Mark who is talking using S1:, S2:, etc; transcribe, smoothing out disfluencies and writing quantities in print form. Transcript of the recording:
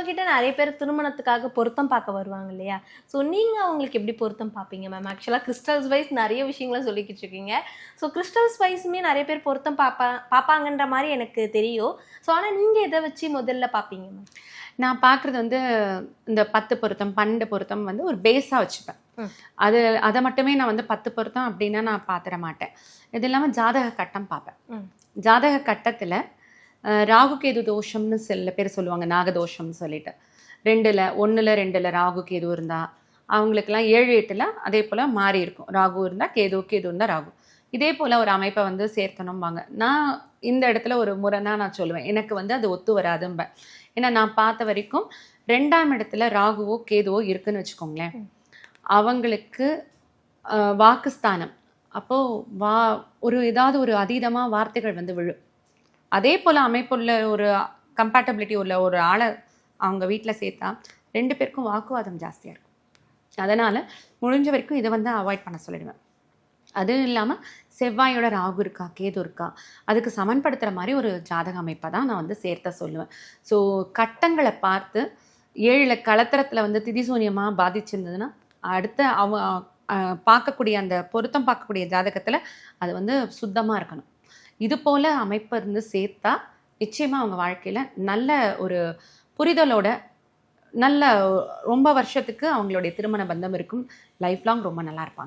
S1: கிட்ட நிறைய பேர் திருமணத்துக்காக பொருத்தம் பார்க்க வருவாங்க இல்லையா? ஸோ நீங்க அவங்களுக்கு எப்படி பொருத்தம் பார்ப்பீங்க மேம்? ஆக்சுவலா கிறிஸ்டல்ஸ் வைஸ் நிறைய விஷயங்கள சொல்லிக்கிட்டு இருக்கீங்க. ஸோ கிறிஸ்டல்ஸ் வைஸுமே நிறைய பேர் பொருத்தம் பார்ப்பாங்கன்ற மாரி எனக்கு தெரியும். ஸோ ஆனா நீங்க எத வச்சு முதல்ல பார்ப்பீங்க மேம்?
S2: நான் பார்க்குறது வந்து இந்த 10 பொருத்தம் 12 பொருத்தம் வந்து ஒரு பேஸாக வச்சுப்பேன். அதை மட்டுமே நான் வந்து 10 பொருத்தம் அப்படின்னா நான் பார்த்துட மாட்டேன். இது இல்லாமல் ஜாதக கட்டம் பார்ப்பேன். ஜாதக கட்டத்தில் ராகு கேது தோஷம்னு சில பேர் சொல்லுவாங்க, நாகதோஷம்னு சொல்லிட்டு 2ல் 1ல் 2ல் ராகு கேது இருந்தால் அவங்களுக்கெல்லாம் 7 8ல் அதே போல் மாறி இருக்கும். ராகு இருந்தால் கேது, கேது இருந்தால் ராகு. இதே போல் ஒரு அமைப்பை வந்து சேர்த்தணும்பாங்க. நான் இந்த இடத்துல ஒரு முறைனா நான் சொல்லுவேன், எனக்கு வந்து அது ஒத்து வராதும்பேன். ஏன்னா நான் பார்த்த வரைக்கும் 2ஆம் இடத்துல ராகுவோ கேதுவோ இருக்குன்னு வச்சுக்கோங்களேன், அவங்களுக்கு வாக்குஸ்தானம். அப்போது ஒரு ஏதாவது ஒரு அதீதமாக வார்த்தைகள் வந்து விழும். அதே போல் அமைப்புள்ள ஒரு கம்பேட்டபிலிட்டி உள்ள ஒரு ஆளை அவங்க வீட்டில் சேர்த்தா 2 பேருக்கும் வாக்குவாதம் ஜாஸ்தியாக இருக்கும். அதனால் முடிஞ்ச வரைக்கும் இதை வந்து அவாய்ட் பண்ண சொல்லிடுவேன். அதுவும் இல்லாமல் செவ்வாயோட ராகு இருக்கா கேது இருக்கா அதுக்கு சமன்படுத்துகிற மாதிரி ஒரு ஜாதக அமைப்பை தான் நான் வந்து சேர்த்த சொல்லுவேன். ஸோ கட்டங்களை பார்த்து 7ல் களத்திரத்தில் வந்து திதிசூன்யமாக பாதிச்சிருந்ததுன்னா அடுத்த பார்க்கக்கூடிய அந்த பொருத்தம் பார்க்கக்கூடிய ஜாதகத்தில் அது வந்து சுத்தமாக இருக்கணும். இது போல் அமைப்பை இருந்து சேர்த்தா நிச்சயமாக அவங்க வாழ்க்கையில் நல்ல ஒரு புரிதலோட நல்ல ரொம்ப வருஷத்துக்கு அவங்களுடைய திருமண பந்தம் இருக்கும். லைஃப் லாங் ரொம்ப நல்லா இருப்பாங்க.